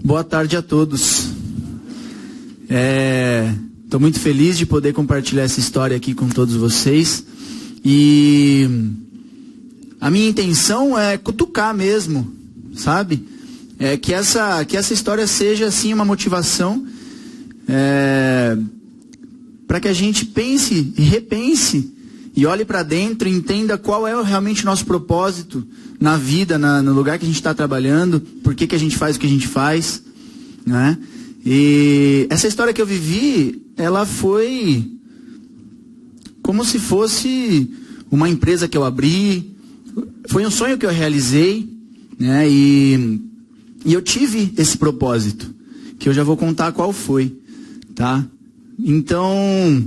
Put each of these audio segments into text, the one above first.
Boa tarde a todos. Estou muito feliz de poder compartilhar essa história aqui com todos vocês. E a minha intenção é cutucar mesmo, sabe? Que essa história seja assim uma motivação para que a gente pense e repense e olhe para dentro e entenda qual é realmente o nosso propósito na vida, no lugar que a gente está trabalhando, por que a gente faz o que a gente faz, né? E essa história que eu vivi, ela foi como se fosse uma empresa que eu abri, foi um sonho que eu realizei, né? E eu tive esse propósito, que eu já vou contar qual foi, tá? Então,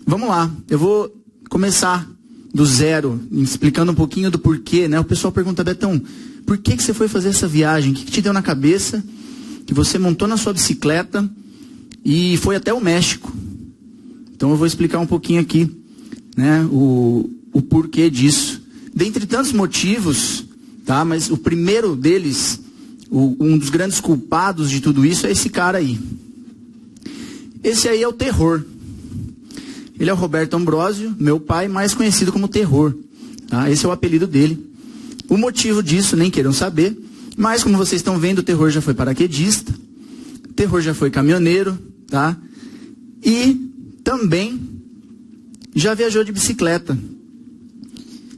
vamos lá, eu vou começar do zero, explicando um pouquinho do porquê, né? O pessoal pergunta, Betão, por que você foi fazer essa viagem? O que te deu na cabeça? Que você montou na sua bicicleta e foi até o México. Então eu vou explicar um pouquinho aqui, né? O porquê disso. Dentre tantos motivos, tá? Mas o primeiro deles, um dos grandes culpados de tudo isso é esse cara aí. Esse aí é o Terror. Ele é o Roberto Ambrosio, meu pai, mais conhecido como Terror. Tá? Esse é o apelido dele. O motivo disso, nem queiram saber. Mas, como vocês estão vendo, o Terror já foi paraquedista. O Terror já foi caminhoneiro. Tá? E também já viajou de bicicleta.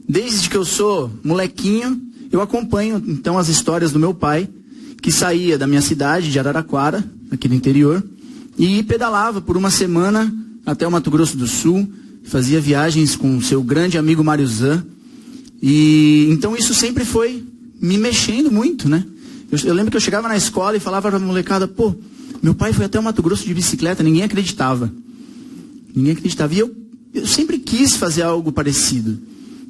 Desde que eu sou molequinho, eu acompanho, então, as histórias do meu pai, que saía da minha cidade, de Araraquara, aqui no interior, e pedalava por uma semana até o Mato Grosso do Sul, fazia viagens com o seu grande amigo Mário Zan, e então isso sempre foi me mexendo muito, né? Eu lembro que eu chegava na escola e falava para a molecada, pô, meu pai foi até o Mato Grosso de bicicleta, ninguém acreditava. Ninguém acreditava, e eu sempre quis fazer algo parecido.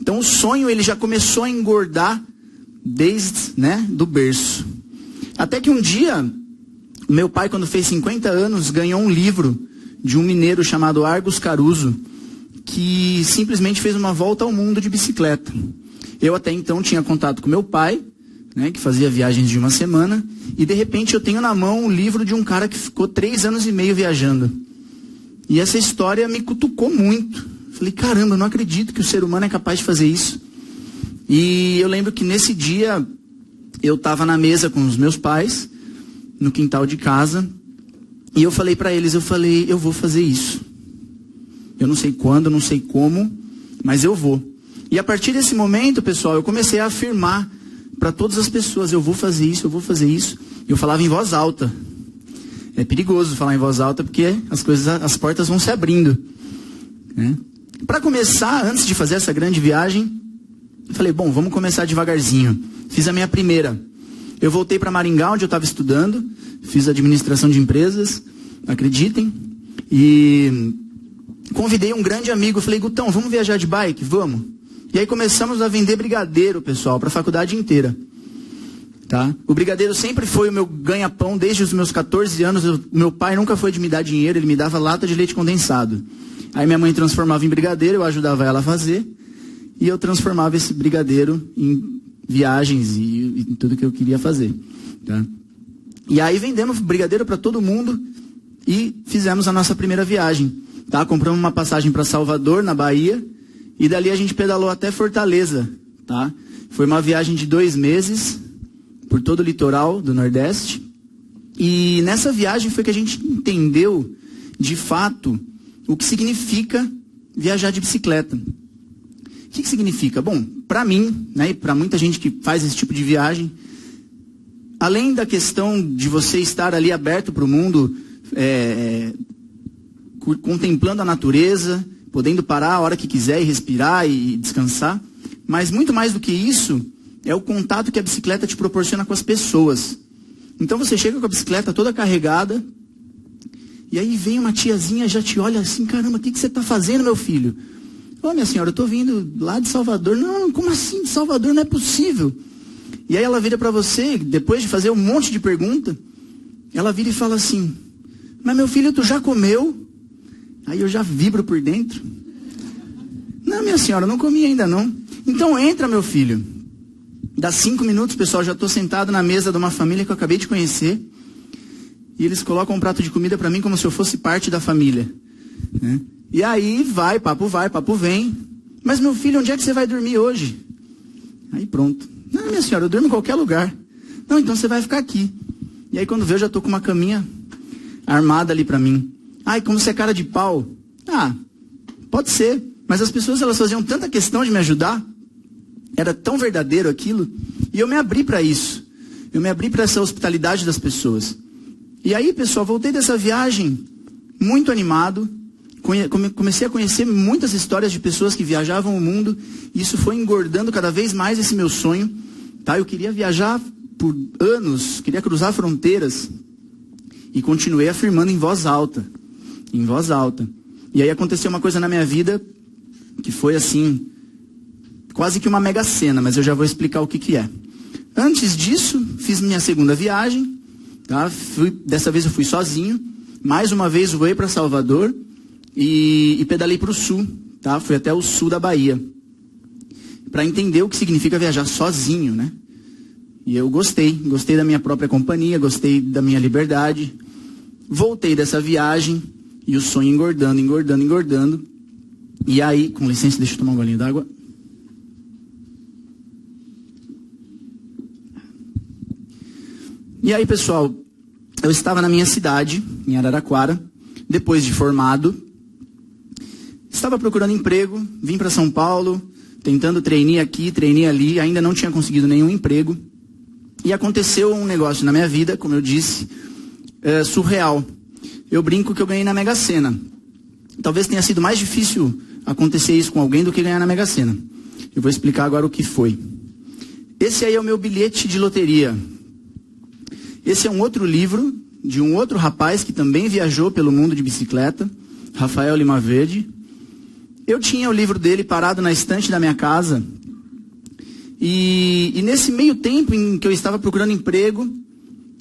Então o sonho, ele já começou a engordar desde, né, do berço. Até que um dia, meu pai, quando fez 50 anos, ganhou um livro de um mineiro chamado Argos Caruso, que simplesmente fez uma volta ao mundo de bicicleta. Eu até então tinha contato com meu pai, né, que fazia viagens de uma semana, e de repente eu tenho na mão o livro de um cara que ficou 3 anos e meio viajando. E essa história me cutucou muito. Falei, caramba, eu não acredito que o ser humano é capaz de fazer isso. E eu lembro que nesse dia eu estava na mesa com os meus pais, no quintal de casa, e eu falei para eles, eu vou fazer isso. Eu não sei quando, não sei como, mas eu vou. E a partir desse momento, pessoal, eu comecei a afirmar para todas as pessoas, eu vou fazer isso, eu vou fazer isso. Eu falava em voz alta. É perigoso falar em voz alta, porque as portas vão se abrindo, né? Para começar, antes de fazer essa grande viagem, eu falei, bom, vamos começar devagarzinho. Fiz a minha primeira. Eu voltei para Maringá, onde eu estava estudando, fiz administração de empresas, acreditem, e convidei um grande amigo, falei, Gutão, vamos viajar de bike? Vamos. E aí começamos a vender brigadeiro, pessoal, para a faculdade inteira. Tá? O brigadeiro sempre foi o meu ganha-pão desde os meus 14 anos, meu pai nunca foi de me dar dinheiro, ele me dava lata de leite condensado. Aí minha mãe transformava em brigadeiro, eu ajudava ela a fazer, e eu transformava esse brigadeiro em viagens e tudo que eu queria fazer, tá? E aí vendemos brigadeiro para todo mundo e fizemos a nossa primeira viagem, tá? Compramos uma passagem para Salvador, na Bahia, e dali a gente pedalou até Fortaleza, tá? Foi uma viagem de 2 meses por todo o litoral do Nordeste, e nessa viagem foi que a gente entendeu de fato o que significa viajar de bicicleta. O que significa? Bom, para mim, né, e para muita gente que faz esse tipo de viagem, além da questão de você estar ali aberto para o mundo, contemplando a natureza, podendo parar a hora que quiser e respirar e descansar, mas muito mais do que isso, é o contato que a bicicleta te proporciona com as pessoas. Então você chega com a bicicleta toda carregada, e aí vem uma tiazinha, já te olha assim, caramba, o que você está fazendo, meu filho? Ô, minha senhora, eu estou vindo lá de Salvador. Não, como assim de Salvador? Não é possível. E aí ela vira para você, depois de fazer um monte de pergunta, ela vira e fala assim, mas meu filho, tu já comeu? Aí eu já vibro por dentro. Não, minha senhora, não comi ainda não. Então entra, meu filho. Dá 5 minutos, pessoal, já estou sentado na mesa de uma família que eu acabei de conhecer. e eles colocam um prato de comida para mim como se eu fosse parte da família, né? E aí vai, papo vem. Mas meu filho, onde é que você vai dormir hoje? Aí pronto. Não, minha senhora, eu durmo em qualquer lugar. Não, então você vai ficar aqui. E aí quando vê, eu já tô com uma caminha armada ali para mim. Ai, como você é cara de pau. Ah, pode ser. Mas as pessoas, elas faziam tanta questão de me ajudar. Era tão verdadeiro aquilo. E eu me abri para isso. Eu me abri para essa hospitalidade das pessoas. E aí, pessoal, voltei dessa viagem muito animado. Comecei a conhecer muitas histórias de pessoas que viajavam o mundo. E isso foi engordando cada vez mais esse meu sonho. Tá? Eu queria viajar por anos. Queria cruzar fronteiras. E continuei afirmando em voz alta. Em voz alta. E aí aconteceu uma coisa na minha vida que foi assim, quase que uma mega cena, mas eu já vou explicar o que é. Antes disso, fiz minha segunda viagem, tá? Dessa vez eu fui sozinho. Mais uma vez voei para Salvador e pedalei para o sul, tá? Fui até o sul da Bahia, para entender o que significa viajar sozinho, né? E eu gostei da minha própria companhia, gostei da minha liberdade. Voltei dessa viagem e o sonho engordando. E aí, com licença, deixa eu tomar um golinho d'água. E aí, pessoal, eu estava na minha cidade, em Araraquara, depois de formado. Estava procurando emprego, vim para São Paulo, tentando trainee aqui, trainee ali, ainda não tinha conseguido nenhum emprego. E aconteceu um negócio na minha vida, como eu disse, surreal. Eu brinco que eu ganhei na Mega Sena. Talvez tenha sido mais difícil acontecer isso com alguém do que ganhar na Mega Sena. Eu vou explicar agora o que foi. Esse aí é o meu bilhete de loteria. Esse é um outro livro de um outro rapaz que também viajou pelo mundo de bicicleta, Rafael Lima Verde. Eu tinha o livro dele parado na estante da minha casa. E nesse meio tempo em que eu estava procurando emprego,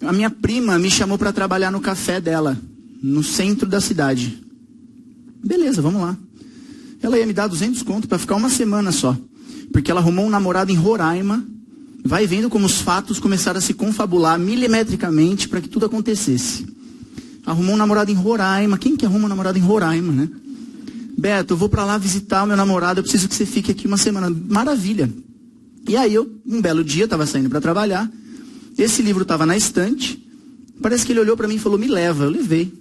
a minha prima me chamou para trabalhar no café dela, no centro da cidade. Beleza, vamos lá. Ela ia me dar 200 conto para ficar uma semana só. Porque ela arrumou um namorado em Roraima. Vai vendo como os fatos começaram a se confabular milimetricamente para que tudo acontecesse. Arrumou um namorado em Roraima. Quem que arruma um namorado em Roraima, né? Beto, eu vou para lá visitar o meu namorado. Eu preciso que você fique aqui uma semana. Maravilha. E aí um belo dia, estava saindo para trabalhar. Esse livro estava na estante. Parece que ele olhou para mim e falou, me leva. Eu levei.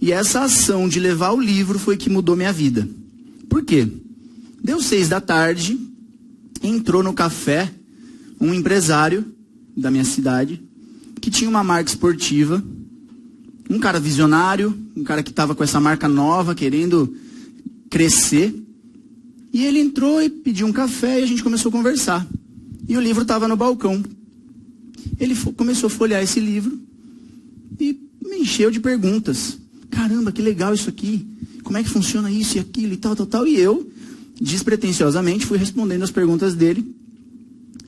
E essa ação de levar o livro foi que mudou minha vida. Por quê? Deu 6 da tarde, entrou no café um empresário da minha cidade, que tinha uma marca esportiva, um cara visionário, um cara que estava com essa marca nova, querendo crescer. E ele entrou e pediu um café e a gente começou a conversar. E o livro estava no balcão. Ele começou a folhear esse livro e me encheu de perguntas. Caramba, que legal isso aqui. Como é que funciona isso e aquilo e tal. E eu, despretensiosamente, fui respondendo as perguntas dele.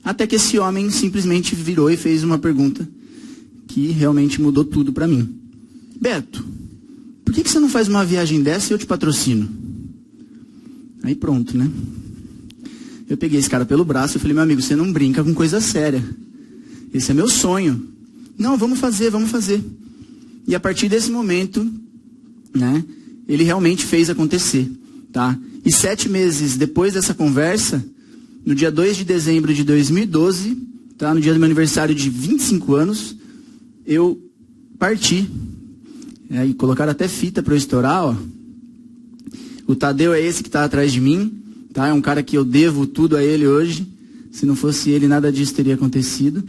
Até que esse homem simplesmente virou e fez uma pergunta que realmente mudou tudo para mim. Beto, por que você não faz uma viagem dessa e eu te patrocino? Aí pronto, né? Eu peguei esse cara pelo braço e falei, meu amigo, você não brinca com coisa séria. Esse é meu sonho. Não, vamos fazer. E a partir desse momento, né, ele realmente fez acontecer, tá? E 7 meses depois dessa conversa, no dia 2 de dezembro de 2012, tá, no dia do meu aniversário de 25 anos, eu parti. E colocaram até fita para eu estourar, ó. O Tadeu é esse que está atrás de mim, tá? É um cara que eu devo tudo a ele hoje. Se não fosse ele, nada disso teria acontecido.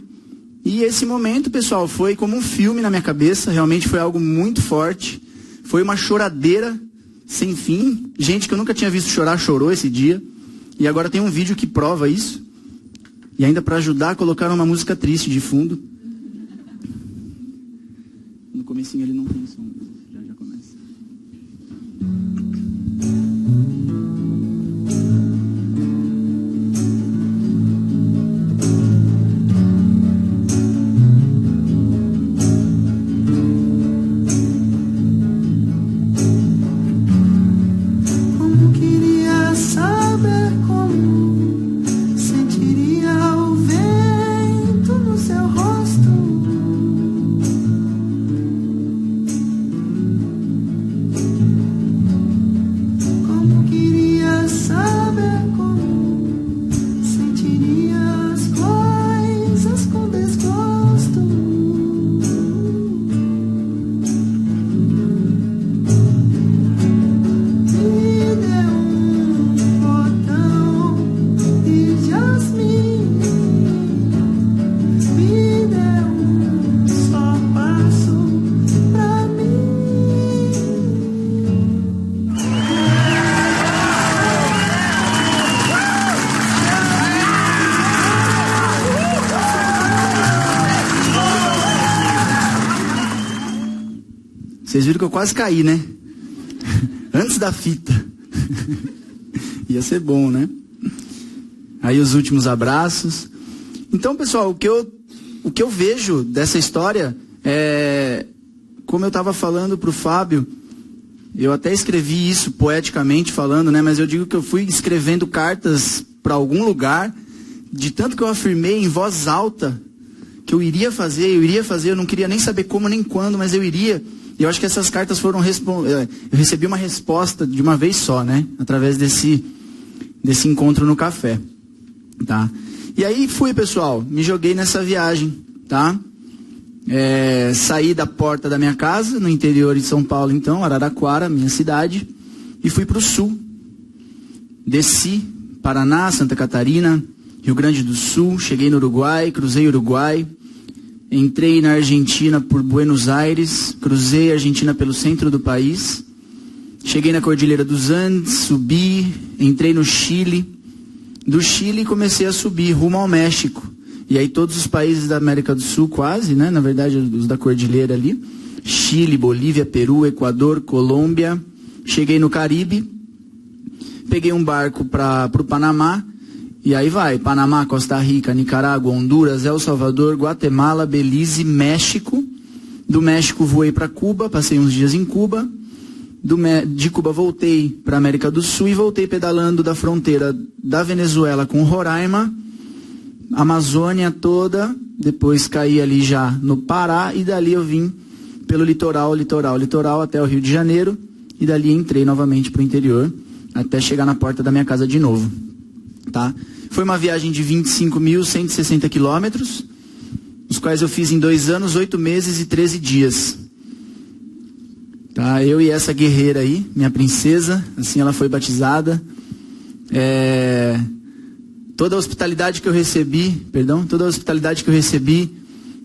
E esse momento, pessoal, foi como um filme na minha cabeça. Realmente foi algo muito forte. Foi uma choradeira sem fim. Gente que eu nunca tinha visto chorar, chorou esse dia. E agora tem um vídeo que prova isso. E ainda para ajudar, colocaram uma música triste de fundo. No comecinho ele não tem som. Já começa. Vocês viram que eu quase caí, né? Antes da fita. Ia ser bom, né? Aí os últimos abraços. Então, pessoal, o que eu vejo dessa história é, como eu estava falando para o Fábio, eu até escrevi isso poeticamente falando, né? Mas eu digo que eu fui escrevendo cartas para algum lugar, de tanto que eu afirmei em voz alta que eu iria fazer, eu não queria nem saber como nem quando, mas eu iria. E eu acho que essas cartas foram eu recebi uma resposta de uma vez só, né? Através desse encontro no café, tá? E aí fui, pessoal, me joguei nessa viagem, tá? Saí da porta da minha casa, no interior de São Paulo, então, Araraquara, minha cidade, e fui para o sul. Desci, Paraná, Santa Catarina, Rio Grande do Sul, cheguei no Uruguai, cruzei o Uruguai, entrei na Argentina por Buenos Aires, cruzei a Argentina pelo centro do país, cheguei na Cordilheira dos Andes, subi, entrei no Chile, do Chile comecei a subir rumo ao México, e aí todos os países da América do Sul quase, né, na verdade os da Cordilheira ali, Chile, Bolívia, Peru, Equador, Colômbia, cheguei no Caribe, peguei um barco para o Panamá, e aí vai, Panamá, Costa Rica, Nicarágua, Honduras, El Salvador, Guatemala, Belize, México. Do México voei para Cuba, passei uns dias em Cuba. De Cuba voltei para a América do Sul e voltei pedalando da fronteira da Venezuela com Roraima, Amazônia toda, depois caí ali já no Pará e dali eu vim pelo litoral até o Rio de Janeiro e dali entrei novamente para o interior até chegar na porta da minha casa de novo. Tá? Foi uma viagem de 25.160 quilômetros, os quais eu fiz em 2 anos, 8 meses e 13 dias. Tá? Eu e essa guerreira aí, minha princesa, assim ela foi batizada. Toda a hospitalidade que eu recebi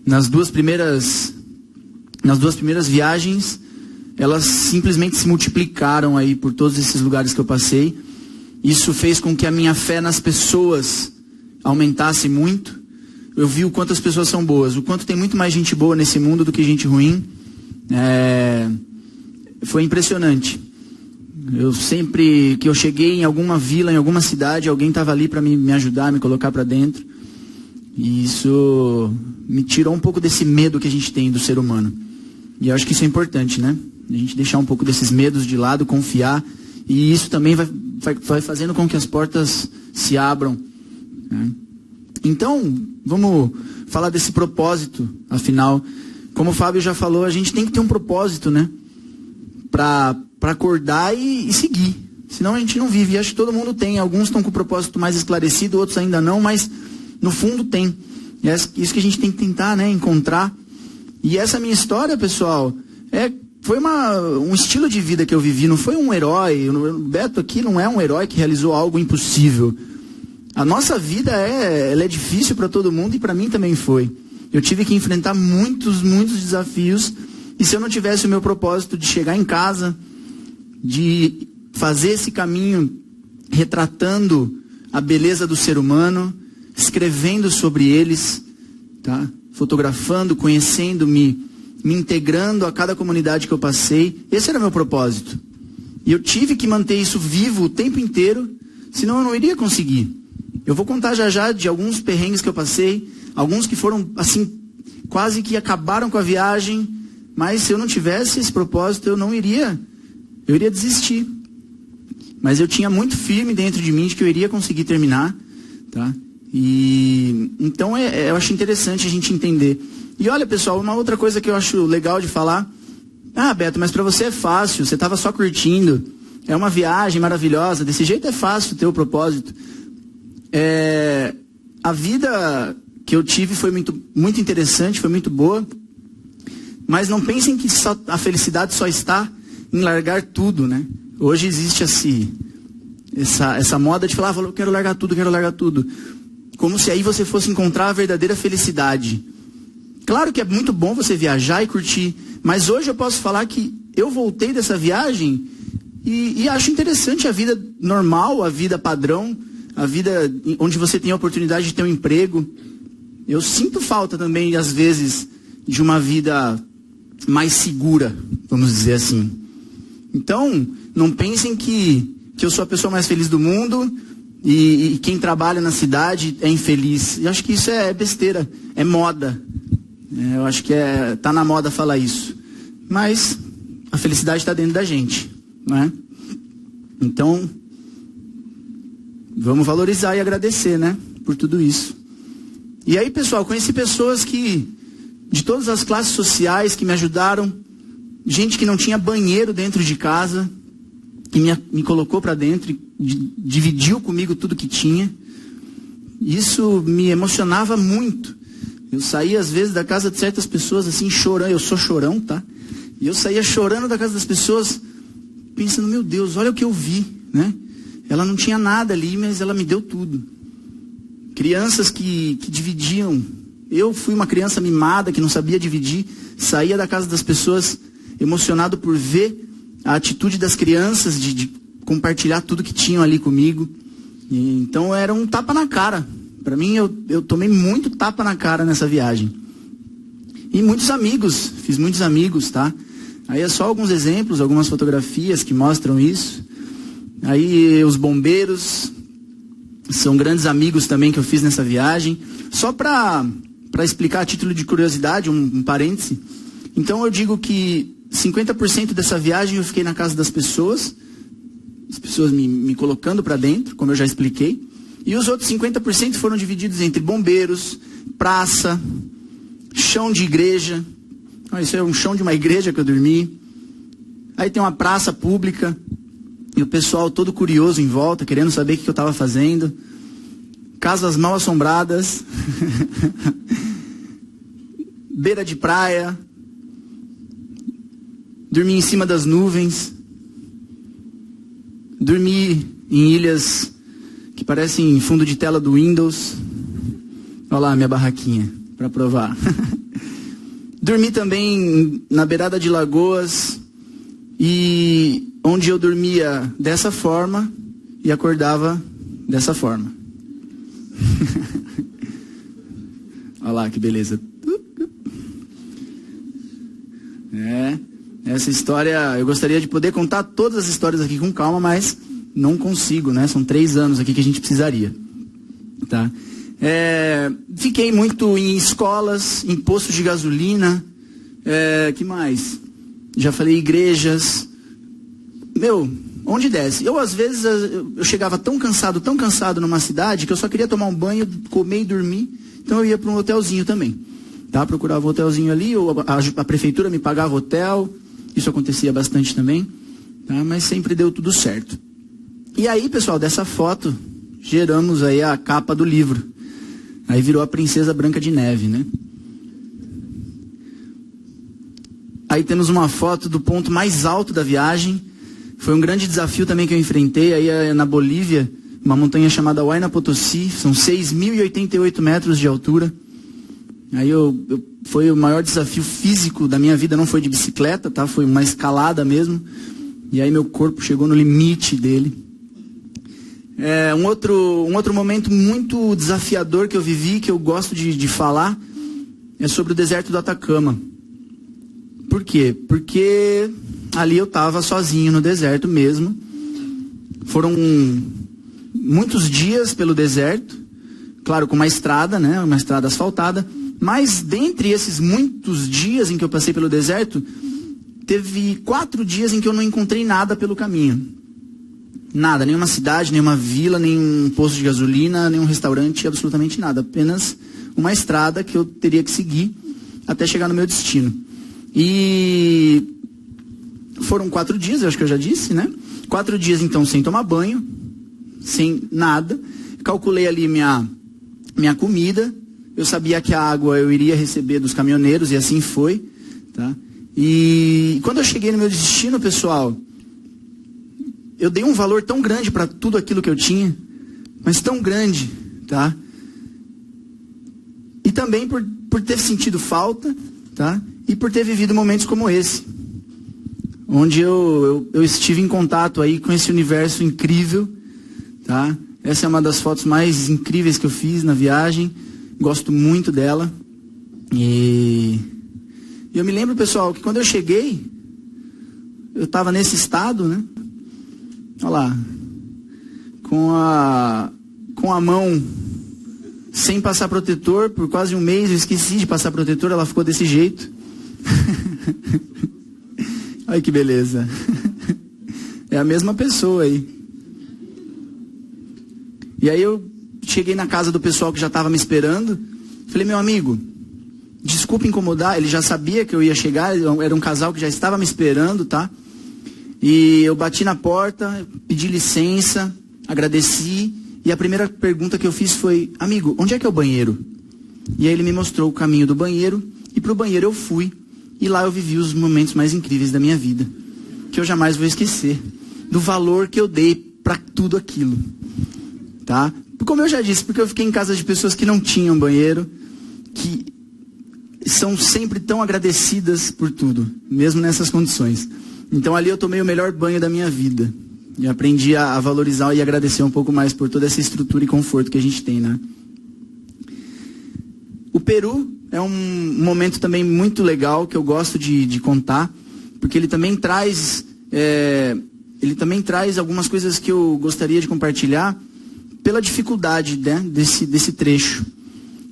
nas duas primeiras viagens, elas simplesmente se multiplicaram aí por todos esses lugares que eu passei. Isso fez com que a minha fé nas pessoas aumentasse muito. Eu vi o quanto as pessoas são boas, o quanto tem muito mais gente boa nesse mundo do que gente ruim. Foi impressionante. Eu sempre que eu cheguei em alguma vila, em alguma cidade, alguém estava ali para me ajudar, me colocar para dentro. E isso me tirou um pouco desse medo que a gente tem do ser humano. E eu acho que isso é importante, né? A gente deixar um pouco desses medos de lado, confiar. E isso também vai fazendo com que as portas se abram, né? Então, vamos falar desse propósito, afinal. Como o Fábio já falou, a gente tem que ter um propósito, né? Para acordar e seguir. Senão a gente não vive. E acho que todo mundo tem. Alguns estão com o propósito mais esclarecido, outros ainda não, mas no fundo tem. E é isso que a gente tem que tentar, né? Encontrar. E essa minha história, pessoal, foi um estilo de vida que eu vivi, não foi um herói. O Beto aqui não é um herói que realizou algo impossível. A nossa vida ela é difícil para todo mundo e para mim também foi. Eu tive que enfrentar muitos desafios. E se eu não tivesse o meu propósito de chegar em casa, de fazer esse caminho retratando a beleza do ser humano, escrevendo sobre eles, tá? Fotografando, conhecendo-me, me integrando a cada comunidade que eu passei. Esse era o meu propósito. E eu tive que manter isso vivo o tempo inteiro, senão eu não iria conseguir. Eu vou contar já de alguns perrengues que eu passei, alguns que foram, assim, quase que acabaram com a viagem, mas se eu não tivesse esse propósito, eu iria desistir. Mas eu tinha muito firme dentro de mim de que eu iria conseguir terminar, tá? E então eu acho interessante a gente entender. E olha, pessoal, uma outra coisa que eu acho legal de falar. Beto, mas para você é fácil, você estava só curtindo. É uma viagem maravilhosa, desse jeito é fácil ter o propósito. A vida que eu tive foi muito interessante, foi muito boa. Mas não pensem que a felicidade só está em largar tudo, né? Hoje existe essa moda de falar, eu quero largar tudo. Como se aí você fosse encontrar a verdadeira felicidade. Claro que é muito bom você viajar e curtir, mas hoje eu posso falar que eu voltei dessa viagem e acho interessante a vida normal, a vida padrão, a vida onde você tem a oportunidade de ter um emprego. Eu sinto falta também, às vezes, de uma vida mais segura, vamos dizer assim. Então, não pensem que eu sou a pessoa mais feliz do mundo e quem trabalha na cidade é infeliz. Eu acho que isso é besteira, é moda. Eu acho que tá na moda falar isso. Mas a felicidade está dentro da gente, não é? Então, vamos valorizar e agradecer, né, por tudo isso. E aí, pessoal, conheci pessoas de todas as classes sociais que me ajudaram, gente que não tinha banheiro dentro de casa, que me colocou para dentro e dividiu comigo tudo que tinha. Isso me emocionava muito. Eu saía às vezes da casa de certas pessoas assim chorando, eu sou chorão, tá? E eu saía chorando da casa das pessoas, pensando, meu Deus, olha o que eu vi, né? Ela não tinha nada ali, mas ela me deu tudo. Crianças que dividiam. Eu fui uma criança mimada, que não sabia dividir, saía da casa das pessoas emocionado por ver a atitude das crianças de compartilhar tudo que tinham ali comigo. E, então era um tapa na cara. Para mim, eu tomei muito tapa na cara nessa viagem. E muitos amigos, fiz muitos amigos, tá? Aí é só alguns exemplos, algumas fotografias que mostram isso. Aí os bombeiros são grandes amigos também que eu fiz nessa viagem. Só para explicar a título de curiosidade, um parêntese. Então eu digo que 50% dessa viagem eu fiquei na casa das pessoas, as pessoas me colocando para dentro, como eu já expliquei. E os outros 50% foram divididos entre bombeiros, praça, chão de igreja. Isso é um chão de uma igreja que eu dormi. Aí tem uma praça pública. E o pessoal todo curioso em volta, querendo saber o que eu estava fazendo. Casas mal assombradas. Beira de praia. Dormi em cima das nuvens. Dormi em ilhas que parecem fundo de tela do Windows. Olha lá a minha barraquinha, para provar. Dormi também na beirada de lagoas, e onde eu dormia dessa forma e acordava dessa forma. Olha lá que beleza. Essa história, eu gostaria de poder contar todas as histórias aqui com calma, mas não consigo, né? São 3 anos aqui que a gente precisaria, tá? Fiquei muito em escolas, em postos de gasolina, que mais? Já falei igrejas. Onde desce? Eu às vezes eu chegava tão cansado numa cidade que eu só queria tomar um banho, comer e dormir. Então eu ia para um hotelzinho também, tá? Procurava um hotelzinho ali, ou a prefeitura me pagava hotel. Isso acontecia bastante também, tá? Mas sempre deu tudo certo. E aí, pessoal, dessa foto, geramos aí a capa do livro. Aí virou a Princesa Branca de Neve, né? Aí temos uma foto do ponto mais alto da viagem. Foi um grande desafio também que eu enfrentei. Aí na Bolívia, uma montanha chamada Huayna Potosí. São 6.088 metros de altura. Aí foi o maior desafio físico da minha vida. Não foi de bicicleta, tá? Foi uma escalada mesmo. E aí meu corpo chegou no limite dele. Um outro momento muito desafiador que eu vivi, que eu gosto de falar, é sobre o deserto do Atacama. Por quê? Porque ali eu estava sozinho no deserto mesmo. Foram muitos dias pelo deserto, claro, com uma estrada, né? Uma estrada asfaltada. Mas dentre esses muitos dias em que eu passei pelo deserto, teve 4 dias em que eu não encontrei nada pelo caminho. Nada, nenhuma cidade, nenhuma vila, nenhum posto de gasolina, nenhum restaurante, absolutamente nada. Apenas uma estrada que eu teria que seguir até chegar no meu destino. E foram 4 dias, eu acho que eu já disse, né? 4 dias então sem tomar banho, sem nada. Calculei ali minha comida. Eu sabia que a água eu iria receber dos caminhoneiros e assim foi, tá? E quando eu cheguei no meu destino, pessoal, eu dei um valor tão grande para tudo aquilo que eu tinha, mas tão grande, tá? E também por ter sentido falta, tá? E por ter vivido momentos como esse, onde eu estive em contato aí com esse universo incrível, tá? Essa é uma das fotos mais incríveis que eu fiz na viagem, gosto muito dela. E E eu me lembro, pessoal, que quando eu cheguei, eu estava nesse estado, né? Olha lá, com a mão sem passar protetor, por quase um mês eu esqueci de passar protetor, ela ficou desse jeito. Olha que beleza. É a mesma pessoa aí. E aí eu cheguei na casa do pessoal que já estava me esperando. Falei, meu amigo, desculpa incomodar. Ele já sabia que eu ia chegar, era um casal que já estava me esperando, tá? E eu bati na porta, pedi licença, agradeci. E a primeira pergunta que eu fiz foi, amigo, onde é que é o banheiro? E aí ele me mostrou o caminho do banheiro. E pro banheiro eu fui. E lá eu vivi os momentos mais incríveis da minha vida. Que eu jamais vou esquecer. Do valor que eu dei para tudo aquilo. Tá? Como eu já disse, porque eu fiquei em casa de pessoas que não tinham banheiro. Que são sempre tão agradecidas por tudo. Mesmo nessas condições. Então ali eu tomei o melhor banho da minha vida. E aprendi a valorizar e agradecer um pouco mais por toda essa estrutura e conforto que a gente tem, né? O Peru é um momento também muito legal que eu gosto de contar, porque ele também traz algumas coisas que eu gostaria de compartilhar pela dificuldade, né, desse trecho.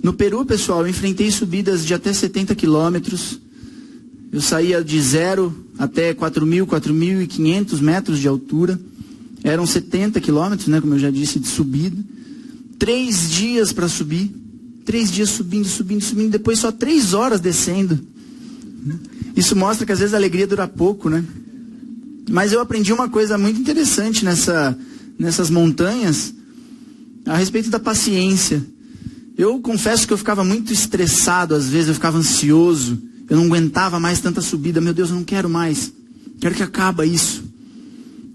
No Peru, pessoal, eu enfrentei subidas de até 70 quilômetros. Eu saía de 0 até 4.500 metros de altura. Eram 70 quilômetros, né, como eu já disse, de subida. 3 dias para subir. 3 dias subindo, depois só 3 horas descendo. Isso mostra que às vezes a alegria dura pouco, né? Mas eu aprendi uma coisa muito interessante nessas montanhas, a respeito da paciência. Eu confesso que eu ficava muito estressado, às vezes eu ficava ansioso, eu não aguentava mais tanta subida, meu Deus, eu não quero mais, quero que acabe isso.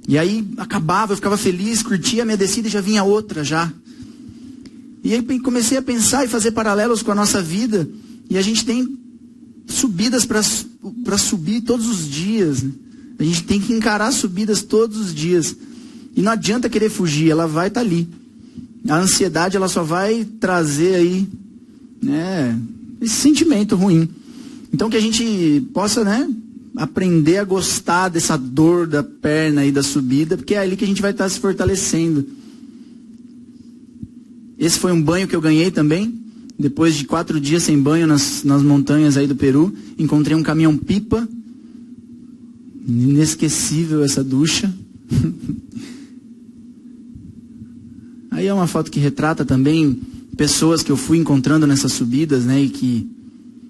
E aí acabava, eu ficava feliz, curtia a minha descida e já vinha outra já. E aí comecei a pensar e fazer paralelos com a nossa vida. E a gente tem subidas para subir todos os dias. Né? A gente tem que encarar subidas todos os dias. E não adianta querer fugir, ela vai estar ali. A ansiedade, ela só vai trazer aí, né, esse sentimento ruim. Então que a gente possa, né, aprender a gostar dessa dor da perna e da subida, porque é ali que a gente vai estar se fortalecendo. Esse foi um banho que eu ganhei também. Depois de 4 dias sem banho nas montanhas aí do Peru, encontrei um caminhão-pipa. Inesquecível essa ducha. Aí é uma foto que retrata também pessoas que eu fui encontrando nessas subidas, né? E que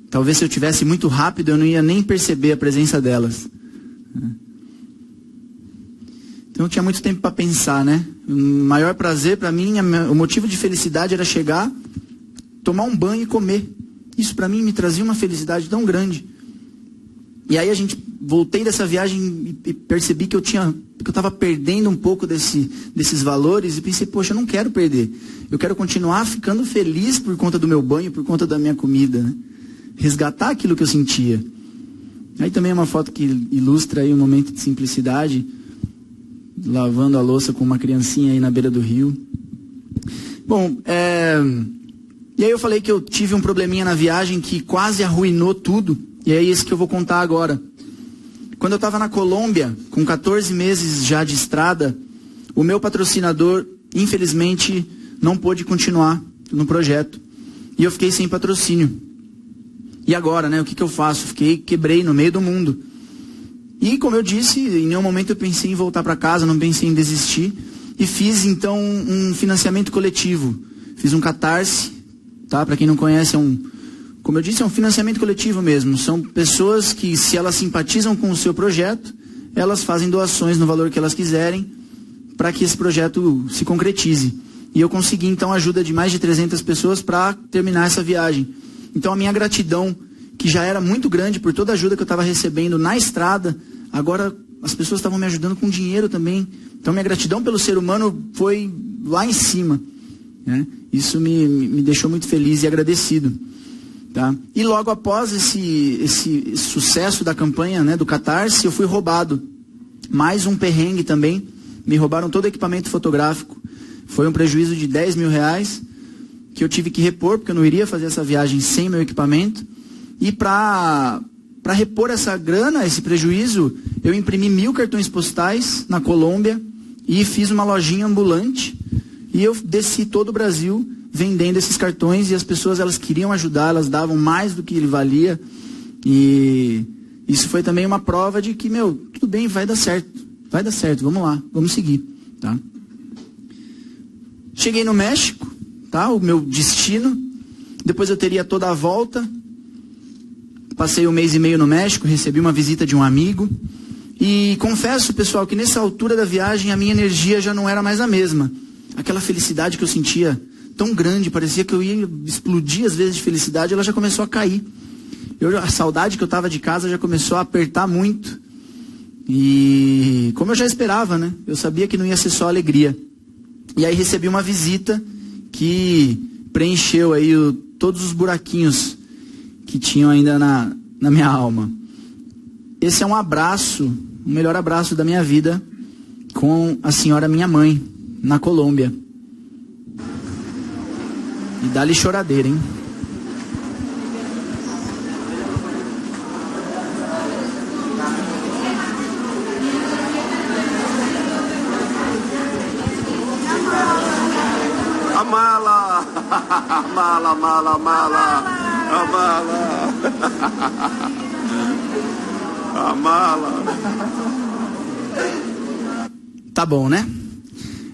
talvez se eu tivesse muito rápido eu não ia nem perceber a presença delas. Então eu tinha muito tempo para pensar, né? O maior prazer para mim, o motivo de felicidade era chegar, tomar um banho e comer. Isso para mim me trazia uma felicidade tão grande. E aí voltei dessa viagem e percebi que eu estava perdendo um pouco desses valores e pensei, poxa, eu não quero perder. Eu quero continuar ficando feliz por conta do meu banho, por conta da minha comida, né? Resgatar aquilo que eu sentia. Aí também é uma foto que ilustra aí um momento de simplicidade, lavando a louça com uma criancinha aí na beira do rio. Bom, e aí eu falei que eu tive um probleminha na viagem que quase arruinou tudo, e é isso que eu vou contar agora. Quando eu estava na Colômbia, com 14 meses já de estrada, o meu patrocinador, infelizmente, não pôde continuar no projeto. E eu fiquei sem patrocínio. E agora, né, o que eu faço? Quebrei no meio do mundo. E como eu disse, em nenhum momento eu pensei em voltar para casa, não pensei em desistir. E fiz então um financiamento coletivo. Fiz um Catarse, tá? Para quem não conhece, como eu disse, é um financiamento coletivo mesmo. São pessoas que, se elas simpatizam com o seu projeto, elas fazem doações no valor que elas quiserem para que esse projeto se concretize. E eu consegui então a ajuda de mais de 300 pessoas para terminar essa viagem. Então a minha gratidão, que já era muito grande por toda a ajuda que eu estava recebendo na estrada, agora as pessoas estavam me ajudando com dinheiro também. Então minha gratidão pelo ser humano foi lá em cima, né? Isso me deixou muito feliz e agradecido, tá? E logo após esse sucesso da campanha, né, do Catarse, eu fui roubado. Mais um perrengue também. Me roubaram todo o equipamento fotográfico. Foi um prejuízo de R$10.000 que eu tive que repor, porque eu não iria fazer essa viagem sem meu equipamento. E para para repor essa grana, esse prejuízo, eu imprimi 1000 cartões postais na Colômbia e fiz uma lojinha ambulante. E eu desci todo o Brasil vendendo esses cartões, e as pessoas, elas queriam ajudar, elas davam mais do que ele valia. E isso foi também uma prova de que, tudo bem, vai dar certo, vamos lá, vamos seguir, tá? Cheguei no México, tá? O meu destino. Depois eu teria toda a volta. Passei 1 mês e meio no México, recebi uma visita de um amigo. E confesso, pessoal, que nessa altura da viagem a minha energia já não era mais a mesma. Aquela felicidade que eu sentia tão grande, parecia que eu ia explodir às vezes de felicidade, ela já começou a cair. A saudade que eu estava de casa já começou a apertar muito. E como eu já esperava, né? Eu sabia que não ia ser só alegria. E aí recebi uma visita que preencheu aí todos os buraquinhos que tinham ainda na minha alma. Esse é um abraço, o melhor abraço da minha vida, com a senhora minha mãe, na Colômbia. E dá-lhe choradeira, hein? A mala! Mala, mala, mala! A mala! A mala! Tá bom, né?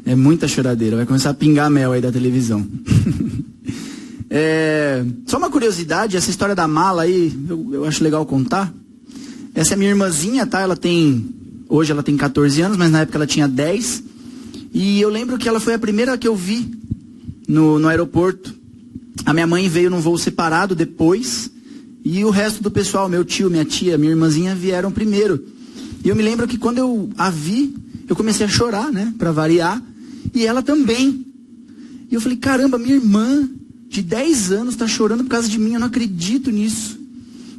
É muita choradeira, vai começar a pingar mel aí da televisão. Só uma curiosidade, essa história da mala aí, eu acho legal contar. Essa é minha irmãzinha, tá? Hoje ela tem 14 anos, mas na época ela tinha 10. E eu lembro que ela foi a primeira que eu vi no aeroporto. A minha mãe veio num voo separado depois, e o resto do pessoal, meu tio, minha tia, minha irmãzinha, vieram primeiro. E eu me lembro que quando eu a vi, eu comecei a chorar, né, pra variar, e ela também. E eu falei, caramba, minha irmã de 10 anos tá chorando por causa de mim, eu não acredito nisso.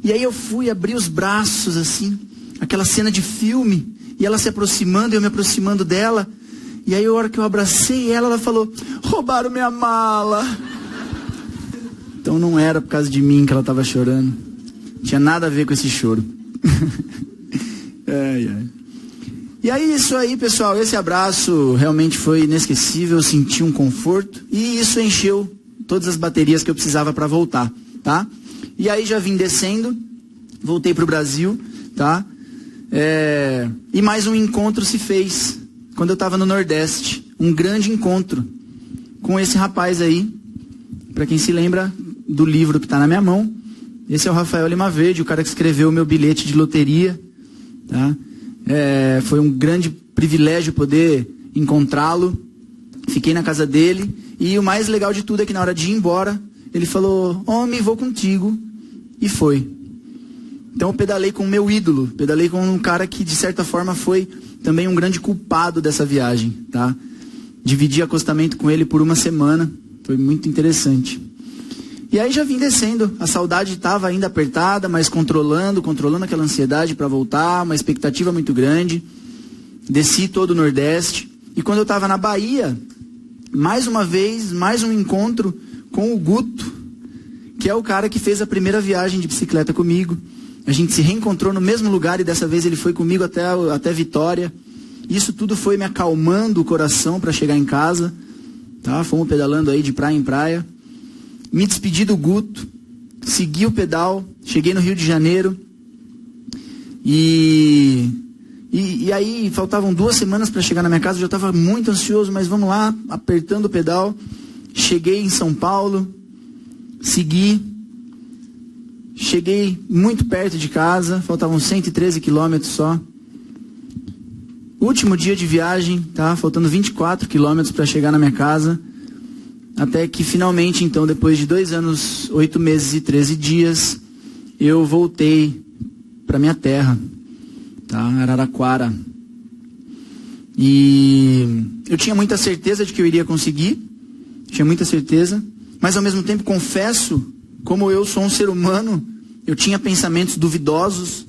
E aí eu fui abrir os braços, assim, aquela cena de filme, e ela se aproximando, e eu me aproximando dela. E aí a hora que eu abracei ela falou, roubaram minha mala. Então não era por causa de mim que ela estava chorando. Não tinha nada a ver com esse choro. Ai, ai. E aí isso aí, pessoal, esse abraço realmente foi inesquecível, eu senti um conforto. E isso encheu todas as baterias que eu precisava para voltar, tá? E aí já vim descendo, voltei para o Brasil, tá? E mais um encontro se fez, quando eu estava no Nordeste. Um grande encontro com esse rapaz aí. Para quem se lembra do livro que está na minha mão, esse é o Rafael Lima Verde, o cara que escreveu o meu bilhete de loteria, tá? Foi um grande privilégio poder encontrá-lo. Fiquei na casa dele. E o mais legal de tudo é que na hora de ir embora, ele falou, homem, vou contigo. E foi. Então eu pedalei com o meu ídolo. Pedalei com um cara que de certa forma foi também um grande culpado dessa viagem, tá? Dividi acostamento com ele por 1 semana. Foi muito interessante. E aí já vim descendo. A saudade estava ainda apertada, mas controlando aquela ansiedade para voltar, uma expectativa muito grande. Desci todo o Nordeste. E quando eu estava na Bahia, mais uma vez, mais um encontro com o Guto, que é o cara que fez a primeira viagem de bicicleta comigo. A gente se reencontrou no mesmo lugar e dessa vez ele foi comigo até Vitória. Isso tudo foi me acalmando o coração para chegar em casa. Tá? Fomos pedalando aí de praia em praia. Me despedi do Guto, segui o pedal, cheguei no Rio de Janeiro. E aí faltavam 2 semanas para chegar na minha casa, eu já estava muito ansioso, mas vamos lá, apertando o pedal. Cheguei em São Paulo, segui, cheguei muito perto de casa, faltavam 113 quilômetros só. Último dia de viagem, tá? Faltando 24 quilômetros para chegar na minha casa. Até que finalmente, então, depois de 2 anos, 8 meses e 13 dias, eu voltei para minha terra, tá? Araraquara. E eu tinha muita certeza de que eu iria conseguir, tinha muita certeza, mas ao mesmo tempo confesso, como eu sou um ser humano, eu tinha pensamentos duvidosos.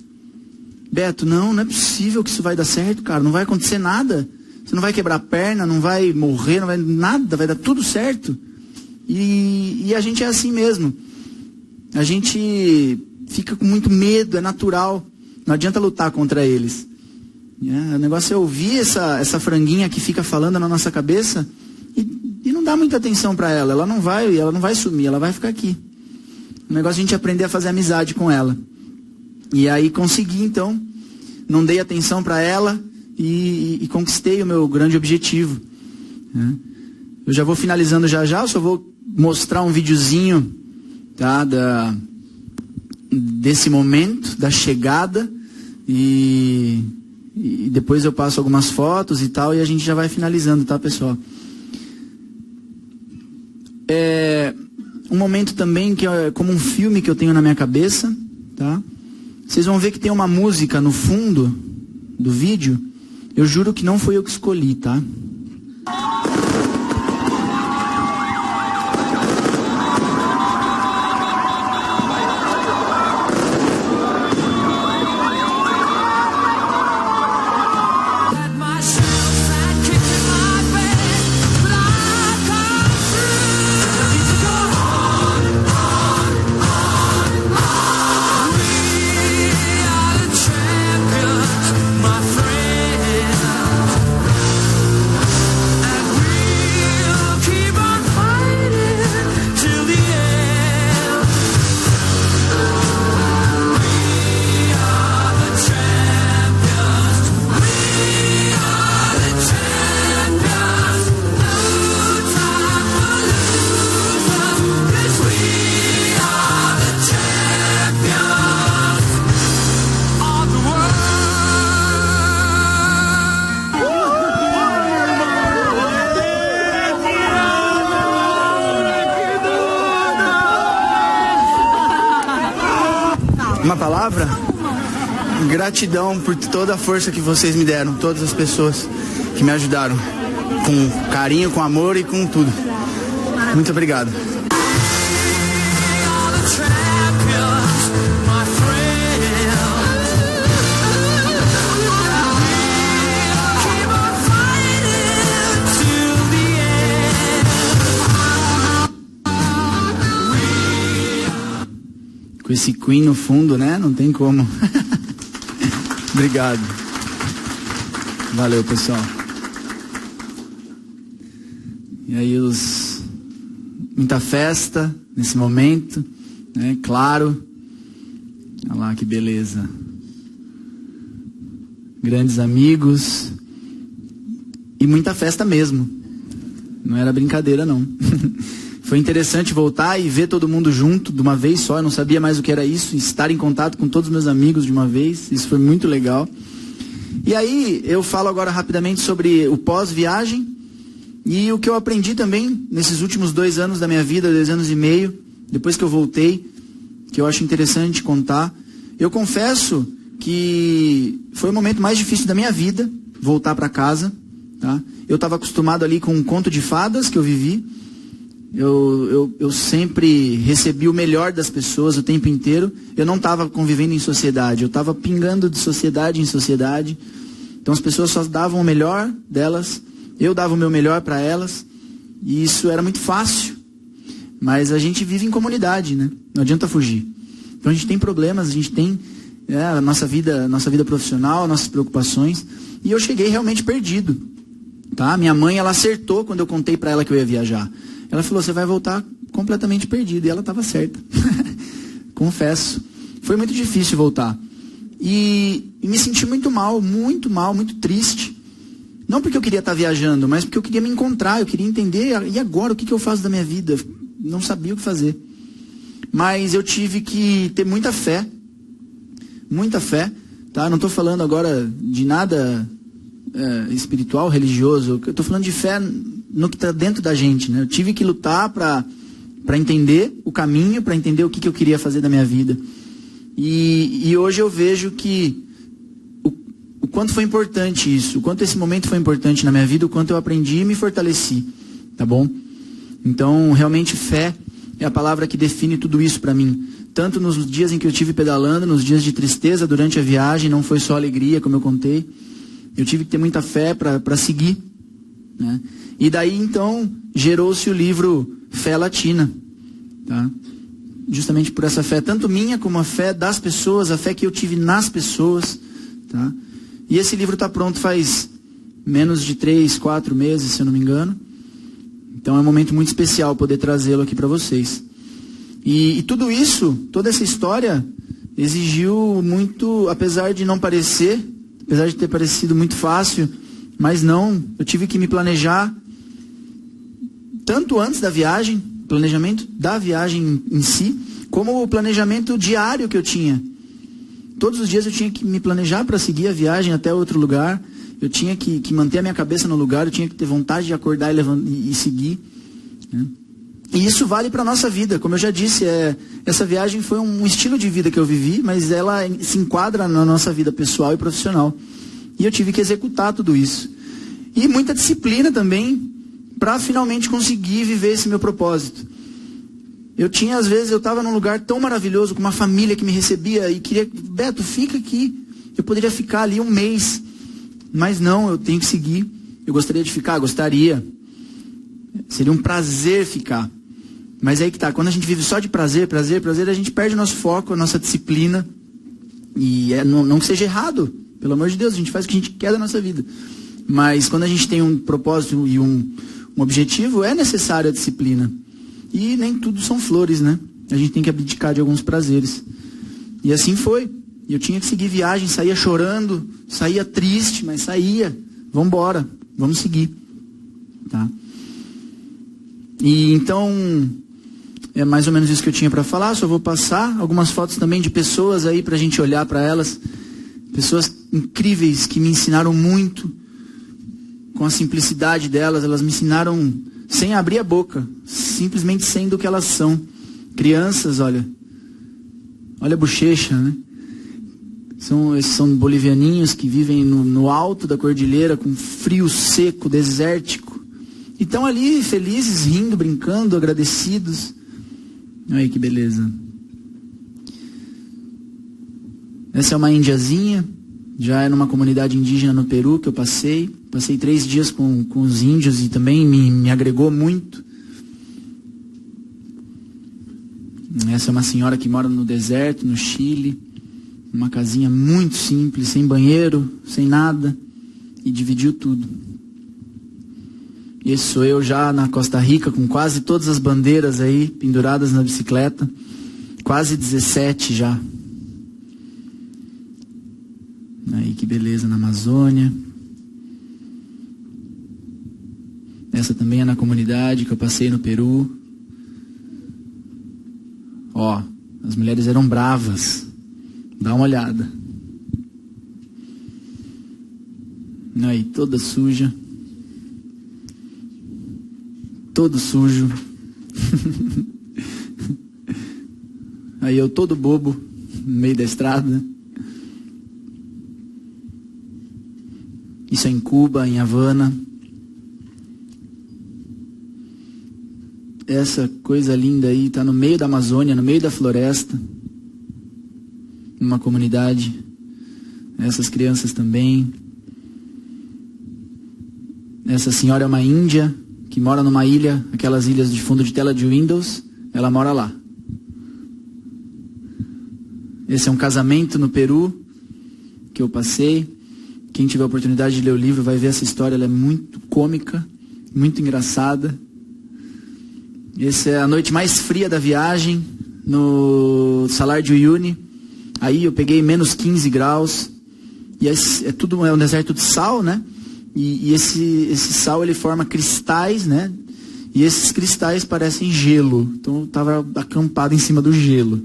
Beto, não é possível que isso vai dar certo, cara, não vai acontecer nada. Você não vai quebrar a perna, não vai morrer, não vai nada, vai dar tudo certo. E a gente é assim mesmo. A gente fica com muito medo, é natural. Não adianta lutar contra eles. O negócio é ouvir essa franguinha que fica falando na nossa cabeça e não dá muita atenção para ela. Ela não vai sumir, ela vai ficar aqui. O negócio é a gente aprender a fazer amizade com ela. E aí consegui, então, não dei atenção para ela e conquistei o meu grande objetivo. Eu já vou finalizando já, eu só vou mostrar um videozinho, tá, desse momento, da chegada, e depois eu passo algumas fotos e tal, e a gente já vai finalizando, tá, pessoal? É um momento também que é como um filme que eu tenho na minha cabeça, tá? Vocês vão ver que tem uma música no fundo do vídeo. Eu juro que não foi eu que escolhi, tá? Uma palavra? Gratidão por toda a força que vocês me deram, todas as pessoas que me ajudaram, com carinho, com amor e com tudo. Muito obrigado. Com esse Queen no fundo, né? Não tem como. Obrigado. Valeu, pessoal. E aí muita festa nesse momento, né? Claro. Olha lá que beleza. Grandes amigos. E muita festa mesmo. Não era brincadeira, não. Foi interessante voltar e ver todo mundo junto de uma vez só. Eu não sabia mais o que era isso. Estar em contato com todos os meus amigos de uma vez. Isso foi muito legal. E aí eu falo agora rapidamente sobre o pós-viagem. E o que eu aprendi também nesses últimos 2 anos da minha vida, 2 anos e meio. Depois que eu voltei. Que eu acho interessante contar. Eu confesso que foi o momento mais difícil da minha vida. Voltar para casa. Tá? Eu estava acostumado ali com um conto de fadas que eu vivi. Eu sempre recebi o melhor das pessoas o tempo inteiro. Eu não estava convivendo em sociedade. Eu estava pingando de sociedade em sociedade. Então as pessoas só davam o melhor delas. Eu dava o meu melhor para elas. E isso era muito fácil. Mas a gente vive em comunidade, né? Não adianta fugir. Então a gente tem problemas, a gente tem a nossa vida profissional, nossas preocupações. E eu cheguei realmente perdido. Tá? Minha mãe, ela acertou quando eu contei para ela que eu ia viajar. Ela falou, você vai voltar completamente perdido. E ela estava certa. Confesso. Foi muito difícil voltar. E me senti muito mal, muito triste. Não porque eu queria estar viajando, mas porque eu queria me encontrar, eu queria entender, e agora, o que eu faço da minha vida? Não sabia o que fazer. Mas eu tive que ter muita fé. Muita fé. Tá? Não estou falando agora de nada espiritual, religioso. Eu estou falando de fé no que está dentro da gente, né? Eu tive que lutar para entender o caminho, para entender o que eu queria fazer da minha vida. E hoje eu vejo que o quanto foi importante isso, o quanto esse momento foi importante na minha vida, o quanto eu aprendi e me fortaleci, tá bom? Então, realmente, fé é a palavra que define tudo isso para mim. Tanto nos dias em que eu estive pedalando, nos dias de tristeza durante a viagem, não foi só alegria, como eu contei. Eu tive que ter muita fé para seguir, né? E daí, então, gerou-se o livro Fé Latina. Tá? justamente por essa fé, tanto minha como a fé das pessoas, a fé que eu tive nas pessoas, tá? E esse livro está pronto faz menos de 3, 4 meses, se eu não me engano. Então é um momento muito especial poder trazê-lo aqui para vocês. E tudo isso, toda essa história, exigiu muito, apesar de não parecer, apesar de ter parecido muito fácil, mas não, eu tive que me planejar, tanto antes da viagem, planejamento da viagem em si, como o planejamento diário que eu tinha. Todos os dias eu tinha que me planejar para seguir a viagem até outro lugar, eu tinha que manter a minha cabeça no lugar, eu tinha que ter vontade de acordar e seguir, né? E isso vale para a nossa vida, como eu já disse, essa viagem foi um estilo de vida que eu vivi, mas ela se enquadra na nossa vida pessoal e profissional. E eu tive que executar tudo isso. E muita disciplina também, para finalmente conseguir viver esse meu propósito. Às vezes, eu estava num lugar tão maravilhoso, com uma família que me recebia e queria, Beto, fica aqui. Eu poderia ficar ali 1 mês, mas não, eu tenho que seguir. Eu gostaria de ficar, gostaria. Seria um prazer ficar. Mas aí que tá, quando a gente vive só de prazer, a gente perde o nosso foco, a nossa disciplina. E não que seja errado, pelo amor de Deus, a gente faz o que a gente quer da nossa vida. Mas quando a gente tem um propósito e um objetivo, é necessária a disciplina. E nem tudo são flores, né? A gente tem que abdicar de alguns prazeres. E assim foi. Eu tinha que seguir viagem, saía chorando, saía triste, mas saía. Vamos embora, vamos seguir. Tá? E então, é mais ou menos isso que eu tinha para falar. Só vou passar algumas fotos também de pessoas aí para a gente olhar para elas. Pessoas incríveis que me ensinaram muito. Com a simplicidade delas, elas me ensinaram sem abrir a boca, simplesmente sendo o que elas são. Crianças, olha a bochecha, né? Esses são bolivianinhos que vivem no alto da cordilheira, com frio seco, desértico. E estão ali felizes, rindo, brincando, agradecidos. Olha aí que beleza. Essa é uma indiazinha. Já é numa comunidade indígena no Peru que eu passei. Passei 3 dias com os índios e também me agregou muito. Essa é uma senhora que mora no deserto, no Chile. Uma casinha muito simples, sem banheiro, sem nada. E dividiu tudo. Esse sou eu já na Costa Rica, com quase todas as bandeiras aí penduradas na bicicleta. Quase 17 já. Aí que beleza, na Amazônia. Essa também é na comunidade que eu passei no Peru. Ó, as mulheres eram bravas. Dá uma olhada. Aí, toda suja. Todo sujo. Aí eu todo bobo, no meio da estrada. Isso é em Cuba, em Havana. Essa coisa linda aí está no meio da Amazônia, no meio da floresta. Numa comunidade. Essas crianças também. Essa senhora é uma índia que mora numa ilha, aquelas ilhas de fundo de tela de Windows. Ela mora lá. Esse é um casamento no Peru que eu passei. Quem tiver a oportunidade de ler o livro vai ver essa história, ela é muito cômica, muito engraçada. Essa é a noite mais fria da viagem, no Salar de Uyuni. Aí eu peguei menos 15 graus. E é um deserto de sal, né? E esse sal, ele forma cristais, né? E esses cristais parecem gelo. Então eu estava acampado em cima do gelo.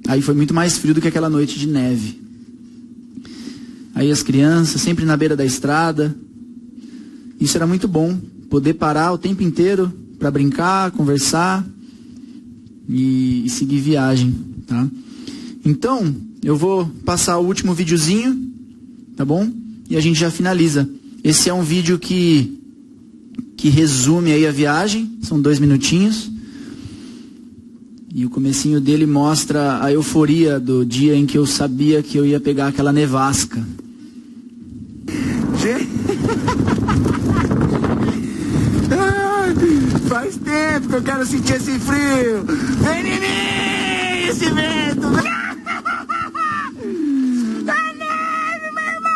Aí foi muito mais frio do que aquela noite de neve. Aí as crianças, sempre na beira da estrada. Isso era muito bom. Poder parar o tempo inteiro para brincar, conversar e seguir viagem, tá? Então, eu vou passar o último videozinho, tá bom? E a gente já finaliza. Esse é um vídeo que resume aí a viagem. São 2 minutinhos. E o comecinho dele mostra a euforia do dia em que eu sabia que eu ia pegar aquela nevasca. Vai Faz tempo que eu quero sentir esse frio. Vem em mim, esse vento. A neve, meu irmão.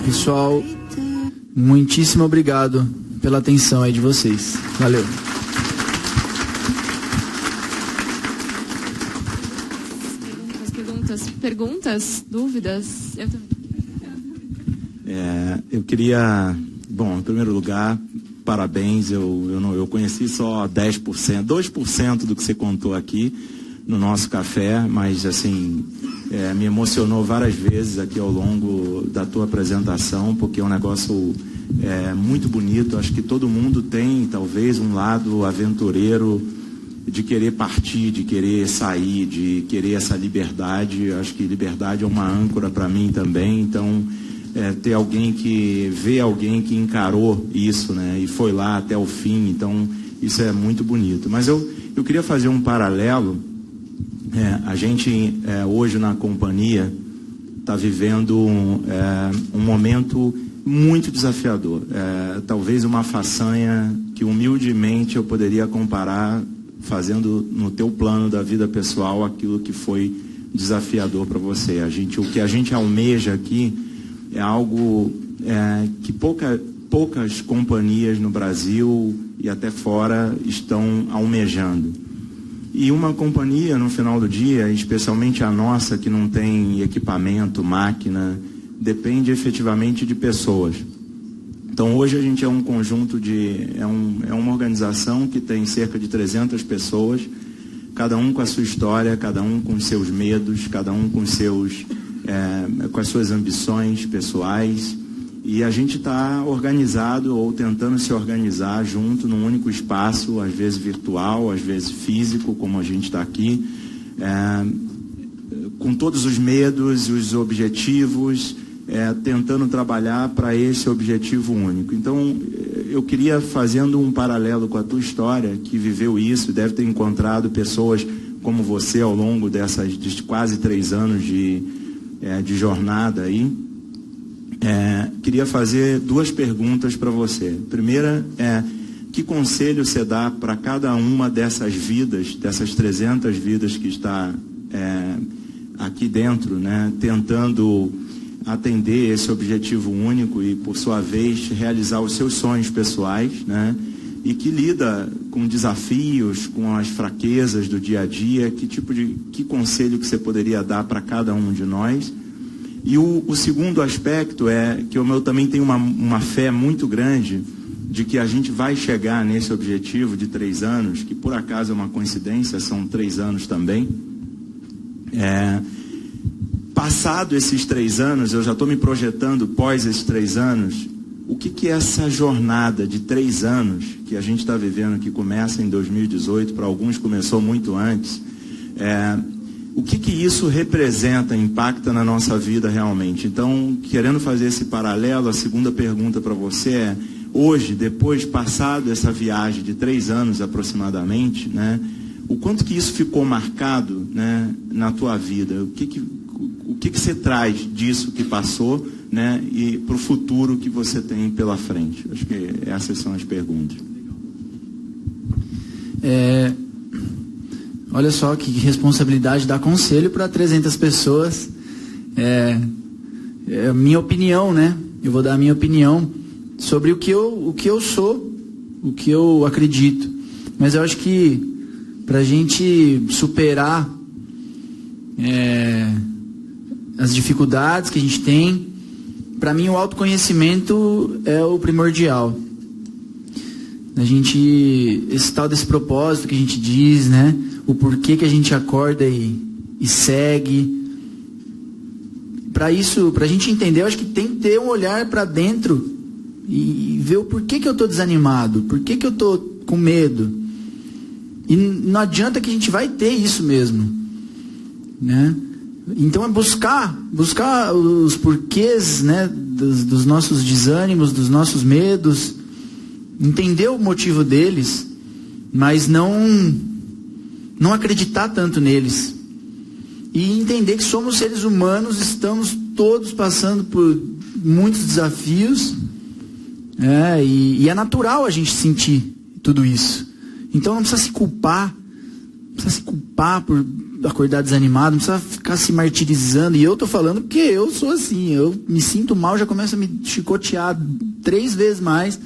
Pessoal, muitíssimo obrigado pela atenção aí de vocês. Valeu. Perguntas? Dúvidas? Eu queria, bom, em primeiro lugar, parabéns. Eu conheci só 10%, 2% do que você contou aqui no nosso café, mas assim, me emocionou várias vezes aqui ao longo da tua apresentação, porque é um negócio muito bonito. Acho que todo mundo tem, talvez, um lado aventureiro de querer partir, de querer sair, de querer essa liberdade. Acho que liberdade é uma âncora para mim também. Então, ter alguém que vê alguém que encarou isso, né, e foi lá até o fim. Então, isso é muito bonito. Mas eu queria fazer um paralelo. A gente hoje na companhia está vivendo um momento muito desafiador. Talvez uma façanha que humildemente eu poderia comparar fazendo no teu plano da vida pessoal aquilo que foi desafiador para você. O que a gente almeja aqui é algo que poucas companhias no Brasil e até fora estão almejando. E uma companhia, no final do dia, especialmente a nossa, que não tem equipamento, máquina, depende efetivamente de pessoas. Então, hoje a gente é um conjunto é uma organização que tem cerca de 300 pessoas, cada um com a sua história, cada um com seus medos, cada um com as suas ambições pessoais. E a gente está organizado ou tentando se organizar junto num único espaço, às vezes virtual, às vezes físico, como a gente está aqui, com todos os medos, os objetivos, tentando trabalhar para esse objetivo único. Então, eu queria, fazendo um paralelo com a tua história, que viveu isso, deve ter encontrado pessoas como você ao longo de quase 3 anos de jornada aí. Queria fazer 2 perguntas para você. Primeira que conselho você dá para cada uma dessas vidas, dessas 300 vidas que está aqui dentro, né, tentando atender esse objetivo único e, por sua vez, realizar os seus sonhos pessoais, né, e que lida com desafios, com as fraquezas do dia a dia? Que conselho que você poderia dar para cada um de nós? E o segundo aspecto é que eu também tenho uma fé muito grande de que a gente vai chegar nesse objetivo de 3 anos, que por acaso é uma coincidência, são 3 anos também. Passado esses 3 anos, eu já estou me projetando pós esses 3 anos, o que é essa jornada de 3 anos que a gente está vivendo, que começa em 2018, para alguns começou muito antes, o que isso representa, impacta na nossa vida realmente? Então, querendo fazer esse paralelo, a segunda pergunta para você é, hoje, depois, passado essa viagem de 3 anos aproximadamente, né, o quanto que isso ficou marcado, né, na tua vida? O que você traz disso que passou, né, e para o futuro que você tem pela frente? Acho que essas são as perguntas. Olha só que responsabilidade dar conselho para 300 pessoas. É a minha opinião, né? Eu vou dar a minha opinião sobre o que eu sou, o que eu acredito. Mas eu acho que para a gente superar as dificuldades que a gente tem, para mim o autoconhecimento é o primordial. Esse tal desse propósito que a gente diz, né? O porquê que a gente acorda e segue. Para isso, para a gente entender, eu acho que tem que ter um olhar para dentro e ver o porquê que eu estou desanimado, porquê que eu estou com medo. E não adianta que a gente vai ter isso mesmo, né? Então é buscar os porquês, né, dos nossos desânimos, dos nossos medos, entender o motivo deles, mas não acreditar tanto neles. E entender que somos seres humanos, estamos todos passando por muitos desafios, e é natural a gente sentir tudo isso. Então não precisa se culpar por acordar desanimado, não precisa ficar se martirizando. E eu tô falando porque eu sou assim, eu me sinto mal, já começo a me chicotear 3 vezes mais,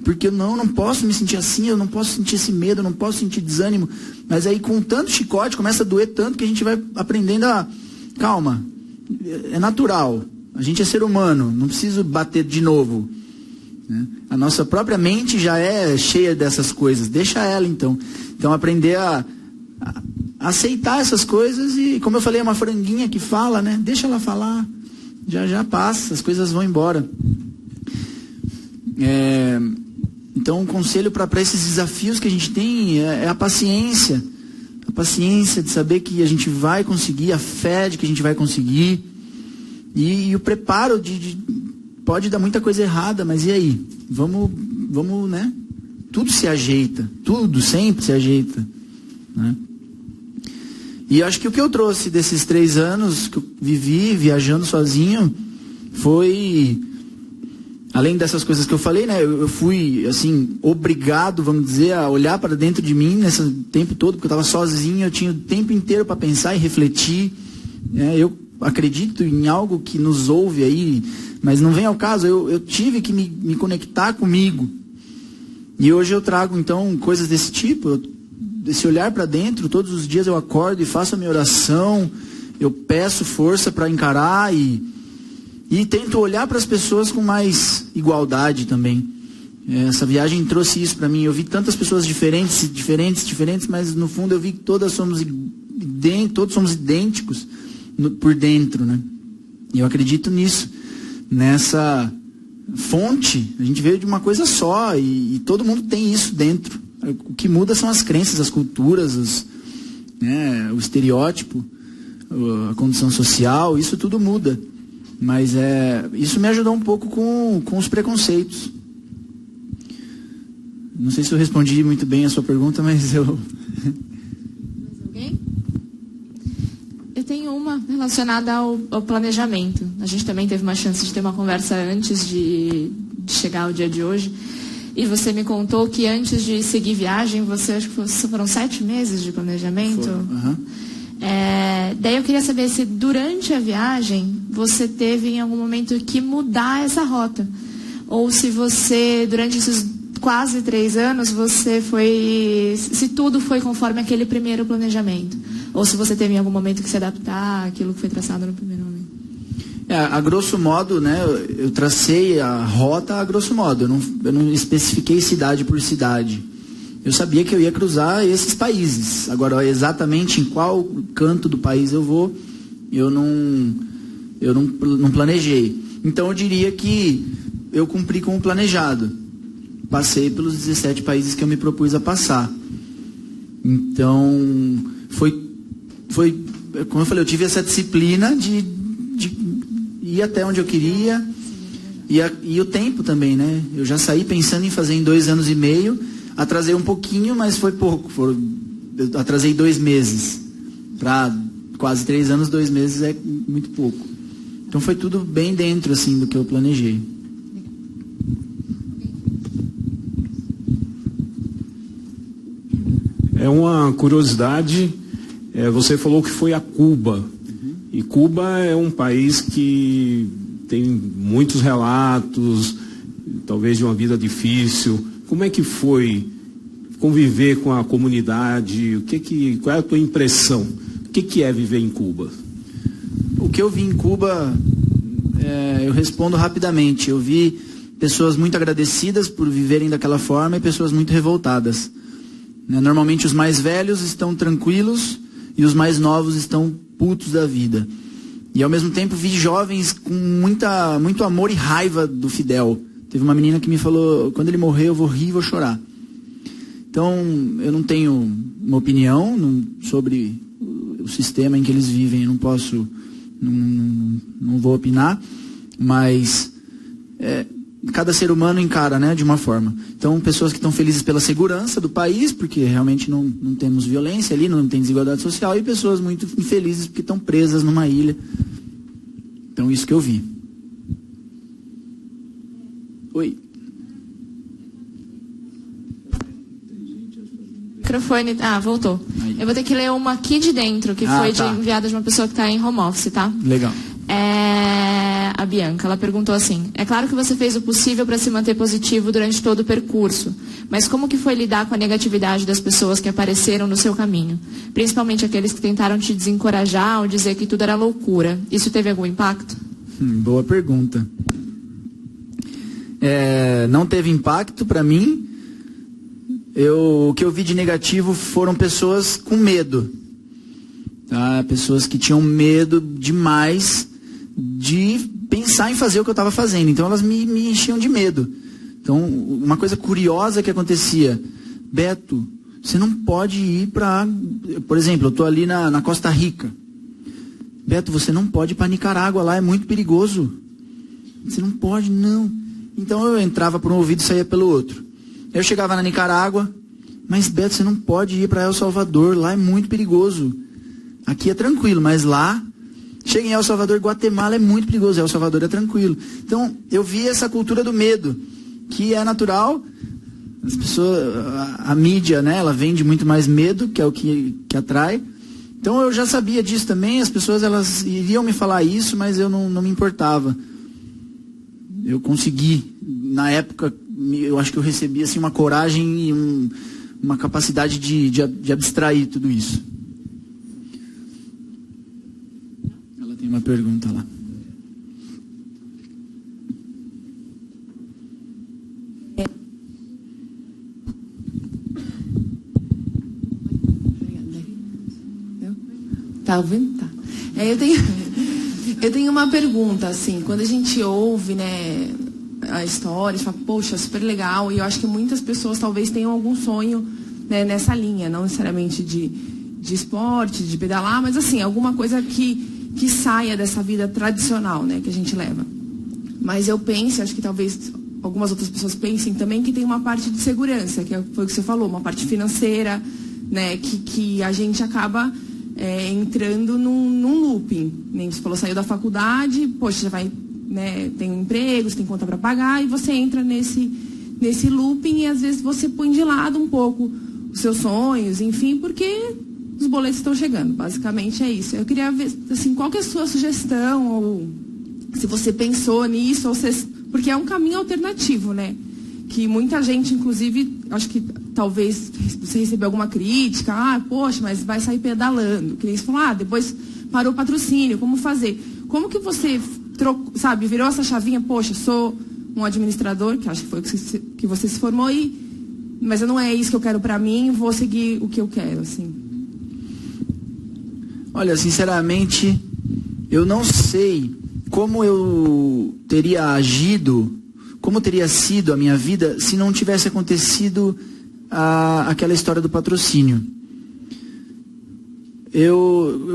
porque eu não posso me sentir assim, eu não posso sentir esse medo, eu não posso sentir desânimo. Mas aí com tanto chicote, começa a doer tanto que a gente vai aprendendo calma, é natural, a gente é ser humano, não preciso bater de novo, né? A nossa própria mente já é cheia dessas coisas, deixa ela então aprender a aceitar essas coisas. E como eu falei, é uma franguinha que fala, né? Deixa ela falar, já passa, as coisas vão embora. Então, um conselho para esses desafios que a gente tem é a paciência. A paciência de saber que a gente vai conseguir, a fé de que a gente vai conseguir. E o preparo pode dar muita coisa errada, mas e aí? Vamos, né? Tudo se ajeita, tudo sempre se ajeita, né? E acho que o que eu trouxe desses 3 anos que eu vivi viajando sozinho foi, além dessas coisas que eu falei, né? Eu fui, assim, obrigado, vamos dizer, a olhar para dentro de mim nesse tempo todo, porque eu estava sozinho, eu tinha o tempo inteiro para pensar e refletir, né? Eu acredito em algo que nos ouve aí, mas não vem ao caso. Eu tive que me conectar comigo. E hoje eu trago, então, coisas desse tipo, desse olhar para dentro. Todos os dias eu acordo e faço a minha oração, eu peço força para encarar e tento olhar para as pessoas com mais igualdade também. Essa viagem trouxe isso para mim. Eu vi tantas pessoas diferentes, mas no fundo eu vi que todos somos idênticos por dentro, né? E eu acredito nisso, nessa fonte. A gente veio de uma coisa só e todo mundo tem isso dentro. O que muda são as crenças, as culturas, o estereótipo, a condição social, isso tudo muda. Mas isso me ajudou um pouco com os preconceitos. Não sei se eu respondi muito bem a sua pergunta, mas eu... Mais alguém? Eu tenho uma relacionada ao planejamento. A gente também teve uma chance de ter uma conversa antes de chegar ao dia de hoje. E você me contou que antes de seguir viagem, acho que foram 7 meses de planejamento. Uhum. Daí eu queria saber se durante a viagem você teve em algum momento que mudar essa rota. Ou se você, durante esses quase 3 anos, se tudo foi conforme aquele primeiro planejamento. Ou se você teve em algum momento que se adaptar àquilo que foi traçado no primeiro momento. A grosso modo, né, eu tracei a rota a grosso modo, eu não especifiquei cidade por cidade. Eu sabia que eu ia cruzar esses países. Agora, exatamente em qual canto do país eu vou, eu não planejei. Então, eu diria que eu cumpri com o planejado. Passei pelos 17 países que eu me propus a passar. Então, foi como eu falei, eu tive essa disciplina de ir até onde eu queria, e o tempo também, né? Eu já saí pensando em fazer em 2 anos e meio, atrasei um pouquinho, mas foi pouco. Eu atrasei 2 meses. Para quase 3 anos, 2 meses é muito pouco. Então foi tudo bem dentro, assim, do que eu planejei. É uma curiosidade, você falou que foi a Cuba. E Cuba é um país que tem muitos relatos, talvez de uma vida difícil. Como é que foi conviver com a comunidade? Qual é a tua impressão? O que é viver em Cuba? O que eu vi em Cuba, eu respondo rapidamente. Eu vi pessoas muito agradecidas por viverem daquela forma e pessoas muito revoltadas. Normalmente os mais velhos estão tranquilos e os mais novos estão putos da vida. E ao mesmo tempo vi jovens com muito amor e raiva do Fidel. Teve uma menina que me falou, quando ele morrer eu vou rir e vou chorar. Então eu não tenho uma opinião sobre o sistema em que eles vivem, eu não posso, não vou opinar, mas cada ser humano encara, né, de uma forma. Então, pessoas que estão felizes pela segurança do país, porque realmente não temos violência ali, não tem desigualdade social, e pessoas muito infelizes porque estão presas numa ilha. Então, isso que eu vi. Oi. Microfone. Voltou. Aí. Eu vou ter que ler uma aqui de dentro, que foi enviada de uma pessoa que está em home office, tá? Legal. A Bianca, ela perguntou assim: é claro que você fez o possível para se manter positivo durante todo o percurso, mas como que foi lidar com a negatividade das pessoas que apareceram no seu caminho? Principalmente aqueles que tentaram te desencorajar ou dizer que tudo era loucura. Isso teve algum impacto? Boa pergunta. Não teve impacto para mim. O que eu vi de negativo foram pessoas com medo. Tá? Pessoas que tinham medo demais de pensar em fazer o que eu estava fazendo. Então elas me enchiam de medo. Então, uma coisa curiosa que acontecia: Beto, você não pode ir para... Por exemplo, eu estou ali na Costa Rica. Beto, você não pode ir para Nicarágua, lá é muito perigoso. Você não pode, não. Então eu entrava por um ouvido e saía pelo outro. Eu chegava na Nicarágua: mas Beto, você não pode ir para El Salvador, lá é muito perigoso. Aqui é tranquilo, mas lá... Chega em El Salvador, Guatemala é muito perigoso, El Salvador é tranquilo. Então, eu vi essa cultura do medo, que é natural. As pessoas, a mídia, né, ela vende muito mais medo, que é o que atrai. Então, eu já sabia disso também. As pessoas, elas iriam me falar isso, mas eu não me importava. Eu consegui, na época, eu acho que eu recebi assim, uma coragem e uma capacidade de abstrair tudo isso. Tem uma pergunta lá. Tá ouvindo? Tá. Eu tenho uma pergunta, assim, quando a gente ouve, né, a história, fala, poxa, super legal, e eu acho que muitas pessoas talvez tenham algum sonho, né, nessa linha, não necessariamente de esporte, de pedalar, mas assim, alguma coisa que saia dessa vida tradicional, né, que a gente leva. Mas eu penso, acho que talvez algumas outras pessoas pensem também, que tem uma parte de segurança, que foi o que você falou, uma parte financeira, né, que a gente acaba entrando num looping. Nem você falou, saiu da faculdade, poxa, já vai, né, tem um emprego, você tem conta para pagar, e você entra nesse looping e às vezes você põe de lado um pouco os seus sonhos, enfim, porque os boletos estão chegando, basicamente é isso. Eu queria ver, assim, qual que é a sua sugestão, ou se você pensou nisso, ou porque é um caminho alternativo, né? Que muita gente, inclusive, acho que talvez você recebeu alguma crítica, poxa, mas vai sair pedalando. Que nem você falou, depois parou o patrocínio, como fazer? Como que você sabe, virou essa chavinha, poxa, sou um administrador, que acho que foi o que você se formou, mas não é isso que eu quero para mim, vou seguir o que eu quero, assim. Olha, sinceramente, eu não sei como eu teria agido, como teria sido a minha vida se não tivesse acontecido aquela história do patrocínio.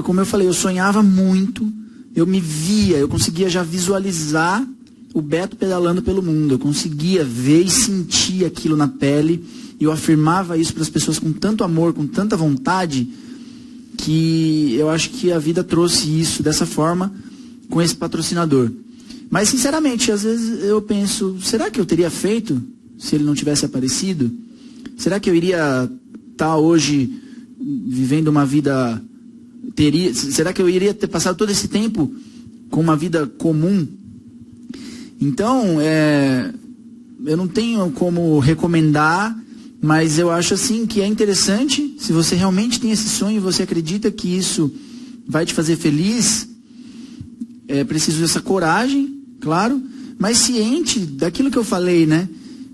Como eu falei, eu sonhava muito, eu me via, eu conseguia já visualizar o Beto pedalando pelo mundo, eu conseguia ver e sentir aquilo na pele, e eu afirmava isso para as pessoas com tanto amor, com tanta vontade, que eu acho que a vida trouxe isso dessa forma com esse patrocinador. Mas, sinceramente, às vezes eu penso, será que eu teria feito se ele não tivesse aparecido? Será que eu iria estar hoje vivendo uma vida... será que eu iria ter passado todo esse tempo com uma vida comum? Então, eu não tenho como recomendar, mas eu acho assim que é interessante, se você realmente tem esse sonho e você acredita que isso vai te fazer feliz, é preciso essa coragem, claro, mas ciente daquilo que eu falei, né?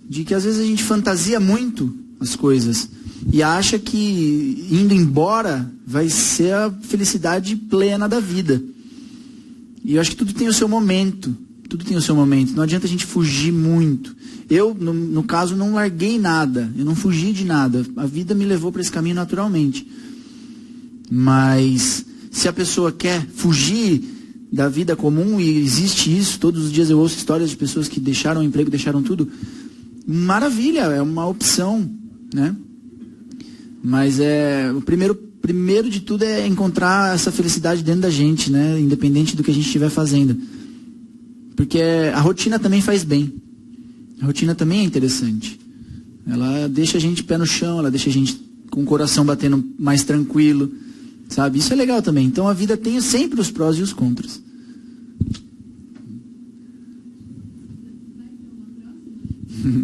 De que às vezes a gente fantasia muito as coisas e acha que indo embora vai ser a felicidade plena da vida. E eu acho que tudo tem o seu momento. Tudo tem o seu momento. Não adianta a gente fugir muito. Eu, no caso, não larguei nada. Eu não fugi de nada. A vida me levou para esse caminho naturalmente. Mas se a pessoa quer fugir da vida comum, e existe isso, todos os dias eu ouço histórias de pessoas que deixaram o emprego, deixaram tudo. Maravilha, é uma opção, né? Mas o primeiro de tudo é encontrar essa felicidade dentro da gente, né? Independente do que a gente estiver fazendo. Porque a rotina também faz bem. A rotina também é interessante. Ela deixa a gente pé no chão, ela deixa a gente com o coração batendo mais tranquilo, sabe? Isso é legal também. Então a vida tem sempre os prós e os contras.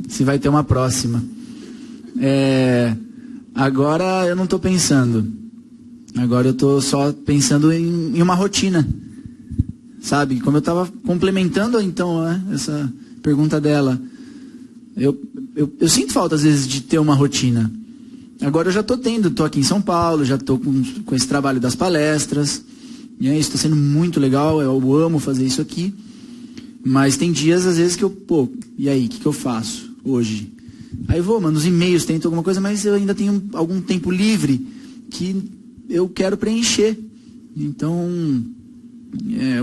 Se vai ter uma próxima. Agora eu não estou pensando. Agora eu estou só pensando em uma rotina. Sabe? Como eu estava complementando então, né, essa pergunta dela. Eu sinto falta às vezes de ter uma rotina. Agora eu já estou aqui em São Paulo, já estou com esse trabalho das palestras. E isso está sendo muito legal, eu amo fazer isso aqui. Mas tem dias às vezes que e aí, o que eu faço hoje? Aí mando os e-mails, tento alguma coisa, mas eu ainda tenho algum tempo livre que eu quero preencher. Então,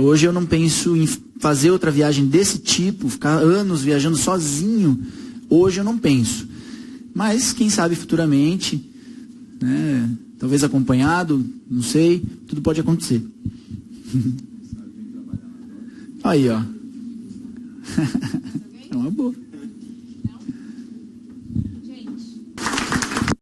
hoje eu não penso em fazer outra viagem desse tipo, ficar anos viajando sozinho. Hoje eu não penso. Mas, quem sabe futuramente, né, talvez acompanhado, não sei, tudo pode acontecer. Aí, ó. É uma boa.